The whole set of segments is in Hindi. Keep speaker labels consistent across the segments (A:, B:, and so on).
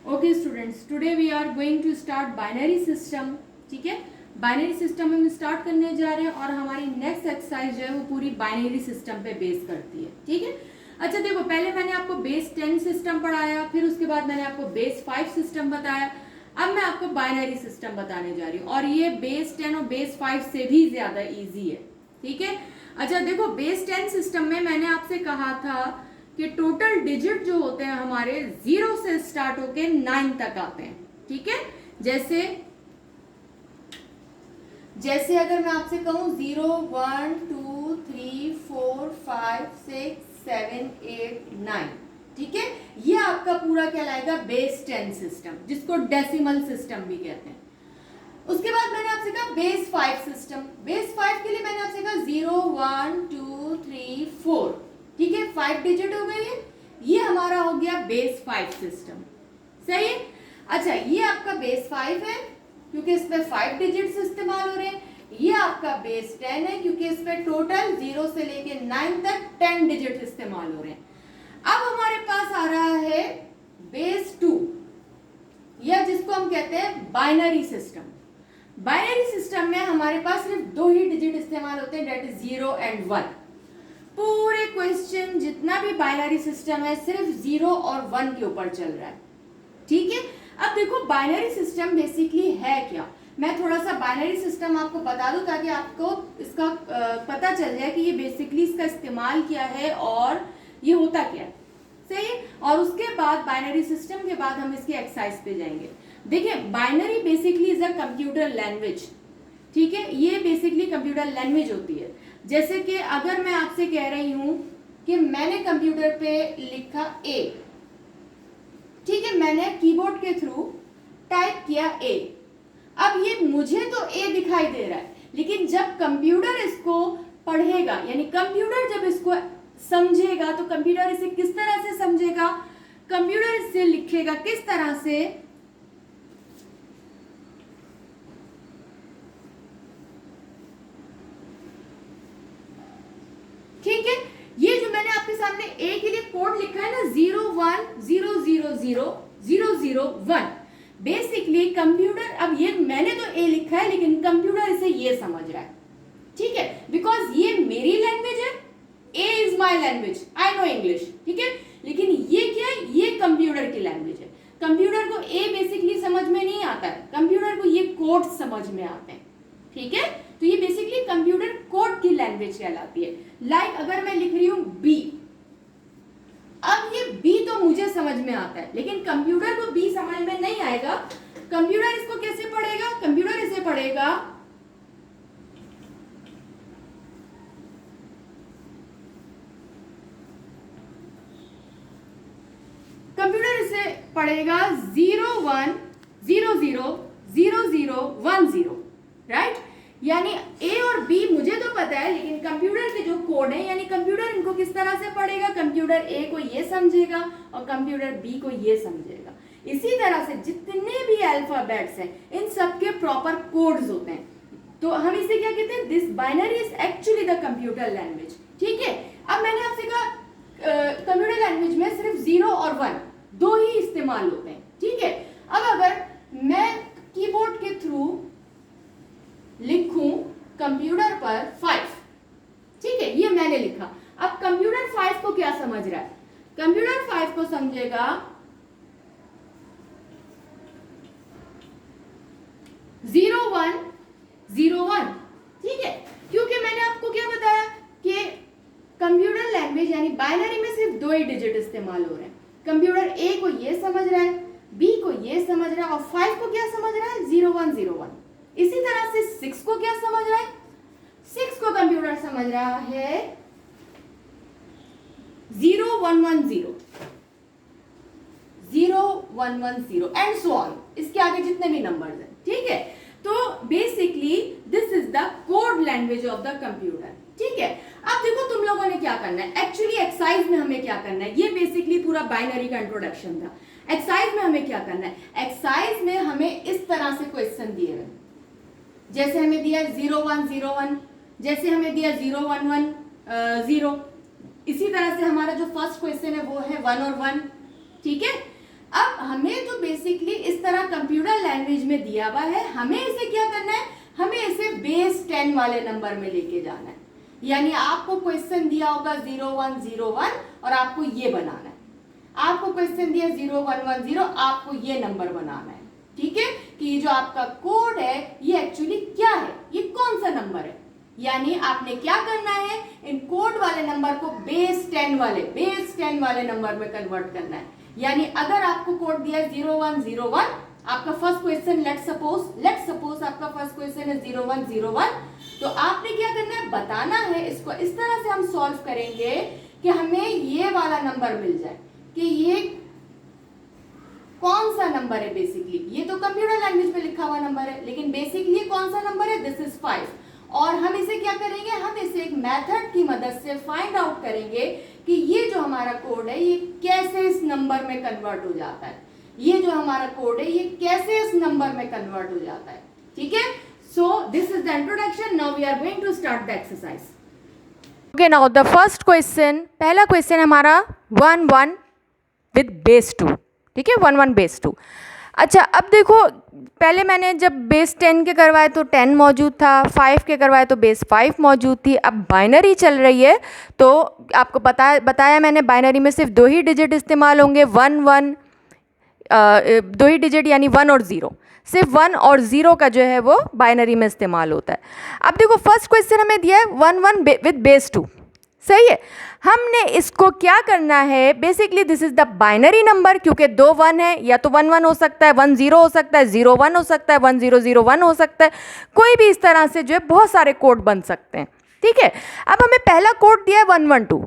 A: Okay students, today we are going to start binary system. ठीक है, बाइनरी सिस्टम हम स्टार्ट करने जा रहे हैं और हमारी नेक्स्ट एक्सरसाइज जो है वो पूरी बाइनरी सिस्टम पे बेस करती है। ठीक है, अच्छा देखो, पहले मैंने आपको बेस 10 सिस्टम पढ़ाया, फिर उसके बाद मैंने आपको बेस 5 सिस्टम बताया। अब मैं आपको बाइनरी सिस्टम बताने जा रही हूँ और ये बेस 10 और बेस 5 से भी ज्यादा इजी है। ठीक है, अच्छा देखो, बेस 10 सिस्टम में मैंने आपसे कहा था कि टोटल डिजिट जो होते हैं हमारे 0 से स्टार्ट होके 9 तक आते हैं। ठीक है, जैसे अगर मैं आपसे कहूं 0 1 2 3 4 5 6 7 8 9, ठीक है, ये आपका पूरा कहलाएगा बेस 10 सिस्टम, जिसको डेसिमल सिस्टम भी कहते हैं। उसके बाद मैंने आपसे कहा बेस 5 सिस्टम। बेस 5 के लिए मैंने आपसे कहा 0 1 2 3 4, ठीक है, 5 डिजिट हो गई है, ये हमारा हो गया बेस 5 सिस्टम। सही है, अच्छा ये आपका बेस 5 है क्योंकि इसमें 5 डिजिट्स इस्तेमाल हो रहे हैं। ये आपका बेस 10 है क्योंकि इसमें टोटल 0 से लेके 9 तक 10 डिजिट इस्तेमाल हो रहे हैं। अब हमारे पास आ रहा है बेस 2, या जिसको हम कहते हैं बाइनरी सिस्टम। बाइनरी सिस्टम में हमारे पास सिर्फ 2 ही डिजिट इस्तेमाल होते हैं, दैट इज 0 एंड 1। पूरे क्वेश्चन जितना भी बाइनरी सिस्टम है सिर्फ 0 और 1 के ऊपर चल रहा है। ठीक है, अब देखो बाइनरी सिस्टम बेसिकली है क्या, मैं थोड़ा सा बाइनरी सिस्टम आपको बता दूं ताकि आपको इसका पता चल जाए कि ये बेसिकली इसका इस्तेमाल क्या है और ये होता क्या है। सही है, और उसके बाद बाइनरी सिस्टम के बाद हम इसकी एक्सरसाइज पे जाएंगे। देखिए, binary basically is a computer language. ठीक है, ये बेसिकली कंप्यूटर लैंग्वेज होती है। जैसे कि अगर मैं आपसे कह रही हूं कि मैंने कंप्यूटर पे लिखा ए, ठीक है, मैंने कीबोर्ड के थ्रू टाइप किया ए, अब ये मुझे तो ए दिखाई दे रहा है, लेकिन जब कंप्यूटर इसको पढ़ेगा, यानी कंप्यूटर जब इसको समझेगा, तो कंप्यूटर इसे किस तरह से समझेगा, कंप्यूटर इसे लिखेगा किस तरह से, ठीक है, ये जो मैंने आपके सामने ए के लिए कोड लिखा है ना 0 1 0 0 0 0 0 1, बेसिकली कंप्यूटर, अब ये मैंने तो ए लिखा है लेकिन कंप्यूटर इसे ये समझ रहा है। ठीक है, बिकॉज ये मेरी लैंग्वेज है, a is my language, I know English, ठीक है, लेकिन ये क्या है, ये कंप्यूटर की लैंग्वेज है। कंप्यूटर को ए बेसिकली समझ में नहीं आता है, कंप्यूटर को ये कोड समझ में आते हैं। ठीक है, तो ये बेसिकली कंप्यूटर कोड की लैंग्वेज कहलाती है। लाइक अगर मैं लिख रही हूं बी, अब ये बी तो मुझे समझ में आता है, लेकिन कंप्यूटर को बी समझ में नहीं आएगा। कंप्यूटर इसको कैसे पढ़ेगा, कंप्यूटर इसे पढ़ेगा कंप्यूटर इसे पढ़ेगा 0 1 0 0 0 0 1 0, राइट। यानी ए और बी मुझे तो पता है, लेकिन कंप्यूटर के जो कोड है, यानी कंप्यूटर इनको किस तरह से पढ़ेगा, कंप्यूटर ए को ये समझेगा और कंप्यूटर बी को ये समझेगा। इसी तरह से जितने भी अल्फाबेट्स हैं इन सब के प्रॉपर कोड्स होते हैं, तो हम इसे क्या कहते हैं, this binary is actually the computer language. ठीक है, अब मैंने आपसे कहा कंप्यूटर लैंग्वेज में सिर्फ 0 और 1 2 ही इस्तेमाल होते हैं। ठीक है, अब अगर मैं कीबोर्ड के थ्रू लिखूं कंप्यूटर पर 5, ठीक है, ये मैंने लिखा, अब कंप्यूटर 5 को क्या समझ रहा है, कंप्यूटर 5 को समझेगा 0 1 0 1, ठीक है, क्योंकि मैंने आपको क्या बताया कि कंप्यूटर लैंग्वेज यानी बाइनरी में सिर्फ 2 ही डिजिट इस्तेमाल हो रहे हैं। कंप्यूटर ए को ये समझ रहा है, बी को ये समझ रहा है, और 5 को क्या समझ रहा है, 0 1 0 1। इसी तरह से 6 को क्या समझ रहा है, 6 को कंप्यूटर समझ रहा है 0 1 1 0 0 1 1 0 एंड सो ऑन, इसके आगे जितने भी नंबर्स हैं। ठीक है, तो basically this is the code language of the computer. ठीक है, अब देखो तुम लोगों ने क्या करना है, एक्चुअली एक्सरसाइज में हमें क्या करना है, ये बेसिकली पूरा बाइनरी का इंट्रोडक्शन था। एक्सरसाइज में हमें क्या करना है, एक्सरसाइज में हमें इस तरह से क्वेश्चन दिए हुए, जैसे हमें दिया 0 1 0 1, जैसे हमें दिया 0 1 1 0, इसी तरह से हमारा जो फर्स्ट क्वेश्चन है वो है 1 और 1। ठीक है, अब हमें तो तो बेसिकली इस तरह कंप्यूटर लैंग्वेज में दिया हुआ है, हमें इसे क्या करना है, हमें इसे बेस 10 वाले नंबर में लेके जाना है। यानी आपको क्वेश्चन दिया होगा 0101 और आपको ये बनाना है, आपको क्वेश्चन दिया 0110, आपको ये नंबर बनाना है। ठीक है, कि ये जो आपका कोड है ये एक्चुअली क्या है, ये कौन सा नंबर है। यानी आपने क्या करना है, इन कोड वाले नंबर को बेस 10 वाले नंबर में कन्वर्ट करना है। यानी अगर आपको कोड दिया है 0101, आपका फर्स्ट क्वेश्चन लेट सपोज आपका फर्स्ट क्वेश्चन है 0101, तो आपने क्या करना है, बताना है इसको। इस तरह से हम सॉल्व करेंगे कि हमें ये वाला नंबर मिल जाए कि ये कौन सा नंबर है। बेसिकली ये तो कंप्यूटर लैंग्वेज में लिखा हुआ नंबर है, लेकिन बेसिकली कौन सा नंबर है, दिस इज 5। और हम इसे क्या करेंगे, हम इसे एक मेथड की मदद से फाइंड आउट करेंगे कि ये जो हमारा कोड है ये कैसे इस नंबर में कन्वर्ट हो जाता है, ये जो हमारा कोड है ये कैसे इस नंबर में कन्वर्ट हो जाता है। ठीक है, so this is the introduction, now we are going to start the exercise. Okay, now the first question, पहला क्वेश्चन हमारा 1 1 विद बेस 2। ठीक है, 1 1 बेस 2। अच्छा, अब देखो पहले मैंने जब बेस 10 के करवाए तो 10 मौजूद था, 5 के करवाए तो बेस 5 मौजूद थी। अब बाइनरी चल रही है तो आपको बताया मैंने बाइनरी में सिर्फ 2 ही डिजिट इस्तेमाल होंगे, 1 1, 2 ही डिजिट यानी 1 और 0, सिर्फ 1 और 0 का जो है वो बाइनरी में इस्तेमाल होता है। अब देखो फर्स्ट क्वेश्चन हमें दिया है 1 1 विद बेस 2, सही है। हमने इसको क्या करना है, basically this is the binary number, क्योंकि 2 1 है, या तो 1 1 हो सकता है, 1 0 हो सकता है, 0 1 हो सकता है, 1 0 0 1 हो सकता है, कोई भी इस तरह से जो है बहुत सारे कोड बन सकते हैं। ठीक है, अब हमें पहला कोड दिया है 1 1 2।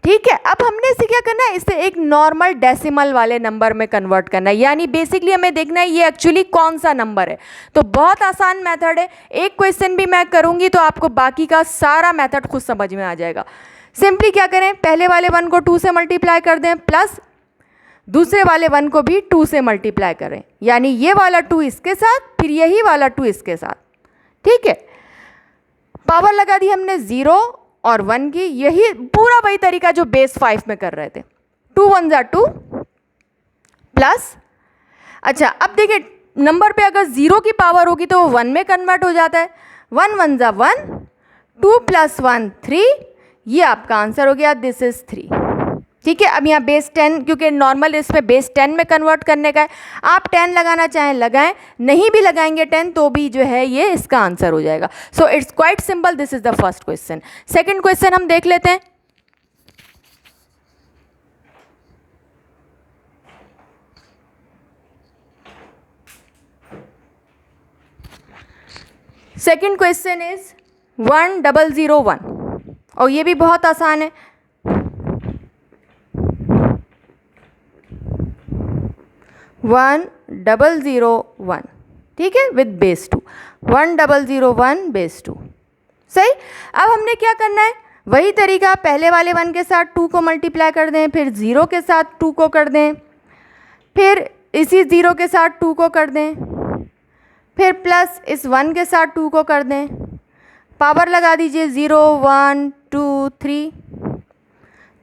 A: ठीक है, अब हमने इसे क्या करना है, इसे एक नॉर्मल डेसिमल वाले नंबर में कन्वर्ट करना है। यानी बेसिकली हमें देखना है ये एक्चुअली कौन सा नंबर है। तो बहुत आसान मेथड है, एक क्वेश्चन भी मैं करूंगी तो आपको बाकी का सारा मेथड खुद समझ में आ जाएगा। सिंपली क्या करें, पहले वाले 1 को 2 से मल्टीप्लाई कर दें, प्लस दूसरे वाले 1 को भी 2 से मल्टीप्लाई करें, यानी ये वाला 2 इसके साथ, फिर यही वाला 2 इसके साथ। ठीक है, पावर लगा दी हमने 0 और 1 की, यही पूरा वही तरीका जो बेस 5 में कर रहे थे। 2 1 जा 2 प्लस, अच्छा अब देखिए नंबर पे अगर 0 की पावर होगी तो वो 1 में कन्वर्ट हो जाता है। 1 1 जा 1, 2 + 1 3, ये आपका आंसर हो गया, दिस इज 3। ठीक है, अब यहाँ बेस 10, क्योंकि नॉर्मल इसमें बेस 10 में कन्वर्ट करने का है, आप 10 लगाना चाहें लगाएं, नहीं भी लगाएंगे 10 तो भी जो है ये इसका आंसर हो जाएगा। So it's quite simple, this is the first question. Second question हम देख लेते हैं। सेकंड क्वेश्चन इज 1001 और ये भी बहुत आसान है। 1001, ठीक है, विद बेस 2, 1001 बेस 2, सही। अब हमने क्या करना है, वही तरीका, पहले वाले 1 के साथ 2 को मल्टीप्लाई कर दें, फिर 0 के साथ 2 को कर दें, फिर इसी 0 के साथ 2 को कर दें, फिर प्लस इस 1 के साथ 2 को कर दें, पावर लगा दीजिए 0 1 2 3।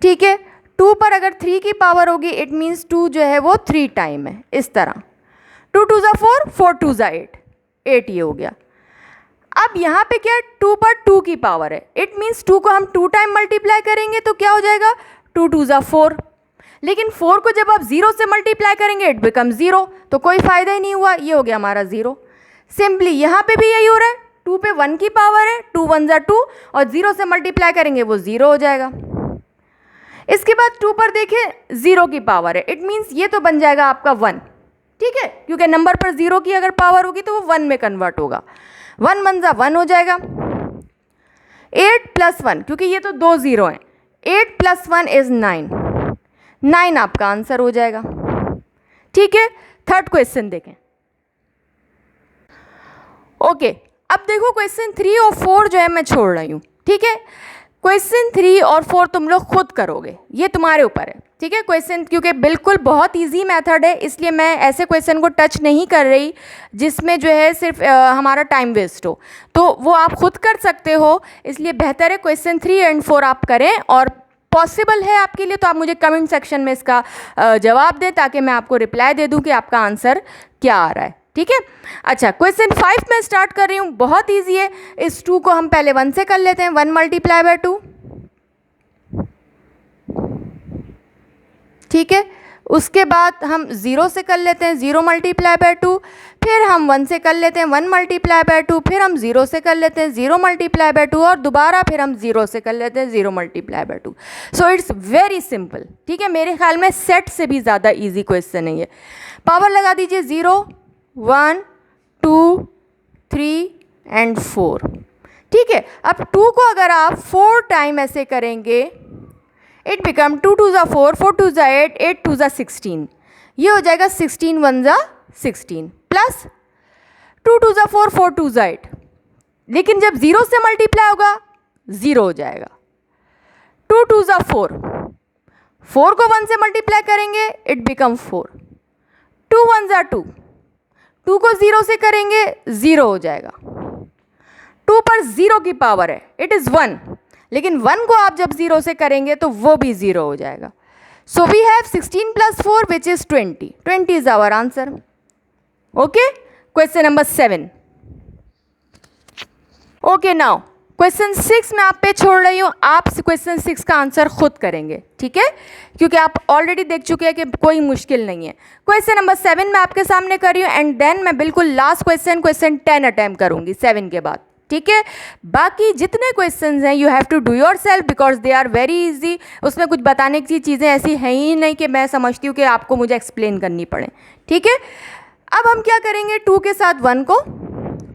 A: ठीक है, 2 पर अगर 3 की पावर होगी इट मीन्स 2 जो है वो 3 टाइम है, इस तरह 2 2 जा 4, 4 2 जा 8, 8 ये हो गया। अब यहाँ पे क्या है, 2 पर 2 की पावर है, इट मीन्स 2 को हम 2 टाइम मल्टीप्लाई करेंगे तो क्या हो जाएगा, 2 2 जा 4। लेकिन 4 को जब आप 0 से मल्टीप्लाई करेंगे इट बिकम 0, तो कोई फ़ायदा ही नहीं हुआ, ये हो गया हमारा 0। सिंपली यहाँ पे भी यही हो रहा है, 2 पे 1 की पावर है, 2 1 जा 2 और 0 से मल्टीप्लाई करेंगे वो 0 हो जाएगा। इसके बाद 2 पर देखें 0 की पावर है, इट मीन्स ये तो बन जाएगा आपका 1, ठीक है, क्योंकि नंबर पर 0 की अगर पावर होगी तो वो 1 में कन्वर्ट होगा। 1 1 जा 1 हो जाएगा। 8 + 1, क्योंकि ये तो 2 0 हैं, 8 + 1 इज 9, 9 आपका आंसर हो जाएगा। ठीक है, थर्ड क्वेश्चन देखें। ओके, अब देखो क्वेश्चन 3 और 4 जो है मैं छोड़ रही हूँ। ठीक है, क्वेश्चन 3 और 4 तुम लोग खुद करोगे, ये तुम्हारे ऊपर है। ठीक है, क्वेश्चन क्योंकि बिल्कुल बहुत इजी मेथड है, इसलिए मैं ऐसे क्वेश्चन को टच नहीं कर रही जिसमें जो है सिर्फ हमारा टाइम वेस्ट हो, तो वो आप खुद कर सकते हो। इसलिए बेहतर है क्वेश्चन 3 एंड 4 आप करें और पॉसिबल है आपके लिए तो आप मुझे कमेंट सेक्शन में इसका जवाब दें, ताकि मैं आपको रिप्लाई दे दूं कि आपका आंसर क्या आ रहा है। ठीक है, अच्छा क्वेश्चन 5 में स्टार्ट कर रही हूँ, बहुत ईजी है। इस 2 को हम पहले 1 से कर लेते हैं, 1 मल्टीप्लाई बाय 2। ठीक है, उसके बाद हम 0 से कर लेते हैं, 0 मल्टीप्लाई बाय 2। फिर हम 1 से कर लेते हैं, 1 मल्टीप्लाई बाय 2। फिर हम 0 से कर लेते हैं, 0 मल्टीप्लाई बाय 2। और दोबारा फिर हम 0 से कर लेते हैं, 0 multiply by 2। So it's very simple. ठीक है, मेरे ख्याल में सेट से भी ज़्यादा ईजी क्वेश्चन है ये। पावर लगा दीजिए, 0 1 2 3 एंड 4। ठीक है, अब 2 को अगर आप 4 टाइम ऐसे करेंगे, इट बिकम 2 2 ज़ा 4, 4 2 ज़ा 8, 8 2 ज़ा 16। ये हो जाएगा 16 1 ज़ा 16 प्लस 2 2 ज़ा 4, 4 2 ज़ा 8। लेकिन जब 0 से मल्टीप्लाई होगा 0 हो जाएगा। 2 2 ज़ा 4, 4 को 1 से मल्टीप्लाई करेंगे, इट बिकम 4। 2 1 ज़ा 2, 2 को 0 से करेंगे 0 हो जाएगा। 2 पर 0 की पावर है, इट इज़ 1। लेकिन 1 को आप जब 0 से करेंगे तो वो भी 0 हो जाएगा। So we have 16 plus 4 which is 20। 20 is our answer. Okay, question number 7। Okay, now question 6 मैं आप पे छोड़ रही हूँ, आप क्वेश्चन 6 का आंसर खुद करेंगे। ठीक है, क्योंकि आप ऑलरेडी देख चुके हैं कि कोई मुश्किल नहीं है। क्वेश्चन नंबर 7 मैं आपके सामने कर रही हूँ, एंड देन मैं बिल्कुल लास्ट क्वेश्चन 10 अटैम्प्ट करूँगी 7 के बाद। ठीक है, बाकी जितने क्वेश्चंस हैं you have to do yourself because they are very easy. उसमें कुछ बताने की चीज़ें ऐसी हैं ही नहीं कि मैं समझती हूँ कि आपको मुझे एक्सप्लेन करनी पड़े। ठीक है, अब हम क्या करेंगे, 2 के साथ 1 को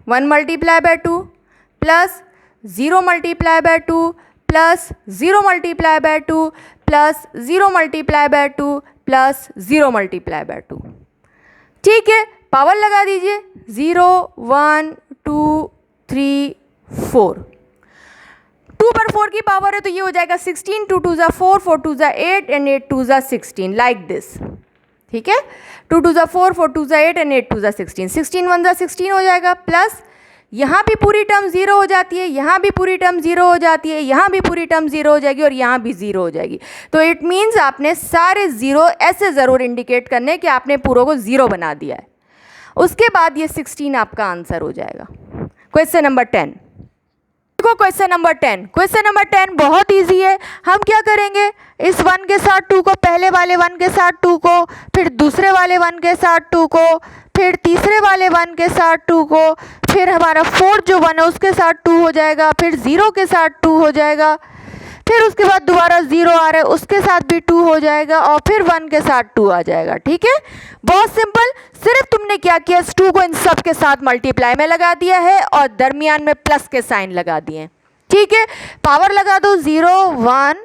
A: 1 multiply by 2 plus 0 multiply by 2 plus 0 multiply by 2 plus 0 multiply by 2 plus 0 multiply by 2। ठीक है, पावर लगा दीजिए, 0 1 2 3 4। 2 पर 4 की पावर है तो ये हो जाएगा 16। 2 2 ज़ा 4, 4 2 ज़ा 8 एंड 8 2 ज़ा 16 लाइक दिस। ठीक है, 2 2 ज़ा 4, 4 2 ज़ा 8 एंड 8 2 ज़ा 16। 16 1 ज़ा 16 हो जाएगा, प्लस यहाँ भी पूरी टर्म 0 हो जाती है, यहाँ भी पूरी टर्म 0 हो जाती है, यहाँ भी पूरी टर्म 0 हो जाएगी और यहाँ भी 0 हो जाएगी। तो इट मीन्स आपने सारे 0 ऐसे ज़रूर इंडिकेट करने कि आपने पूरों को 0 बना दिया है। उसके बाद ये 16 आपका आंसर हो जाएगा। क्वेश्चन नंबर 10 देखो, क्वेश्चन नंबर 10। क्वेश्चन नंबर 10 बहुत इजी है। हम क्या करेंगे, इस 1 के साथ 2 को, पहले वाले 1 के साथ 2 को, फिर दूसरे वाले 1 के साथ 2 को, फिर तीसरे वाले 1 के साथ 2 को, फिर हमारा 4 जो 1 है उसके साथ 2 हो जाएगा, फिर 0 के साथ 2 हो जाएगा, फिर उसके बाद दोबारा 0 आ रहा है उसके साथ भी 2 हो जाएगा, और फिर 1 के साथ 2 आ जाएगा। ठीक है, बहुत सिंपल। सिर्फ तुमने क्या किया, इस 2 को इन सब के साथ मल्टीप्लाई में लगा दिया है और दरमियान में प्लस के साइन लगा दिए हैं। ठीक है, पावर लगा दो, 0 1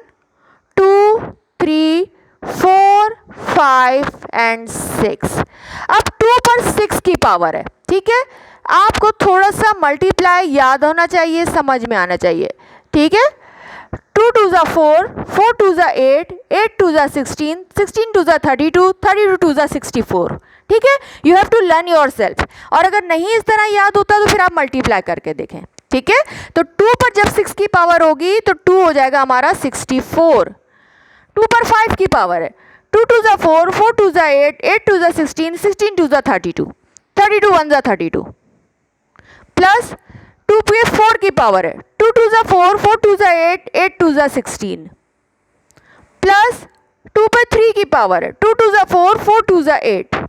A: 2 3 4 5 एंड 6। अब 2 पर 6 की पावर है। ठीक है, आपको थोड़ा सा मल्टीप्लाई याद होना चाहिए, समझ में आना चाहिए। ठीक है, 2 2 ज़ा 4, 4 2 ज़ा 8, 8 2 ज़ा 16, 16 2 ज़ा 32, 32 2 ज़ा 64। ठीक है, you have to learn yourself. और अगर नहीं इस तरह याद होता तो फिर आप मल्टीप्लाई करके देखें। ठीक है, तो 2 पर जब 6 की पावर होगी तो 2 हो जाएगा हमारा 64। 2 पर 5 की पावर है, 2 2 ज़ा 4, 4 2 ज़ा 8, 8 2 ज़ा 16, 16 2 ज़ा 32, 32 1 ज़ा 32 प्लस 2 पे 4 की पावर है, 2 2 ज़ा 4, 4 2 ज़ा 8, 8 2 ज़ा 16 प्लस 2 पे 3 की पावर है, 2 2 ज़ा 4, 4 2 ज़ा 8।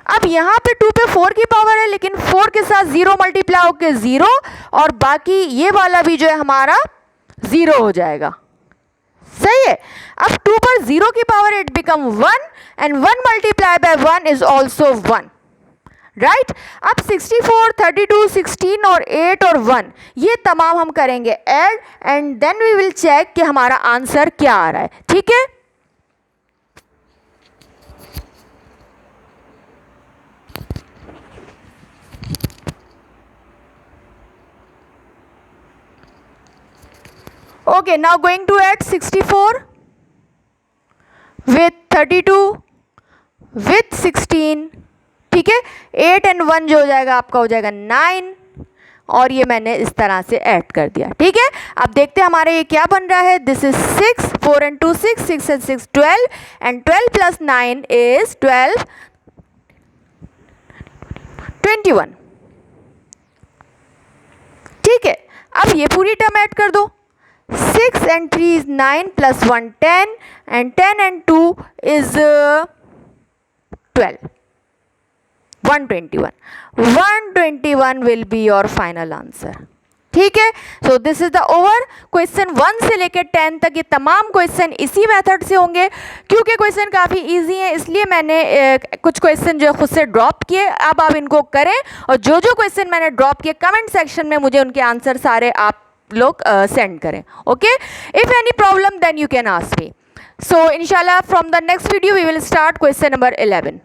A: अब यहाँ पे 2 पे 4 की पावर है, लेकिन 4 के साथ 0 मल्टीप्लाई होकर 0, और बाकी ये वाला भी जो है हमारा 0 हो जाएगा। सही है, अब 2 पर 0 की power it become 1 and 1 multiply by 1 is also 1। Right, अब 64, 32, 16 और 8 और 1 ये तमाम हम करेंगे add, and then we will check कि हमारा आंसर क्या आ रहा है। ठीक है, okay, now going to add 64 with 32 with 16। ठीक है, 8 and 1 जो हो जाएगा आपका हो जाएगा 9, और ये मैंने इस तरह से ऐड कर दिया, ठीक है। अब देखते हैं हमारे ये क्या बन रहा है। This is 6, 4 and 2 6, 6 and 6 12 and 12 plus 9 is 12 21, ठीक है। अब ये पूरी टर्म ऐड कर दो। 6 and 3 is 9 plus 1 10 and 10 and 2 is 12, 121. 121 will be your final answer, ठीक है। So this is the over. Question 1 से लेकर 10 तक ये तमाम क्वेश्चन इसी मेथड से होंगे। क्योंकि क्वेश्चन काफ़ी इजी है इसलिए मैंने कुछ क्वेश्चन जो है खुद से ड्रॉप किए। अब आप इनको करें और जो जो क्वेश्चन मैंने ड्रॉप किए कमेंट सेक्शन में मुझे उनके आंसर सारे आप लोग सेंड करें, okay. If any problem then you can ask me. So इंशाल्लाह from the next video we will start question number 11।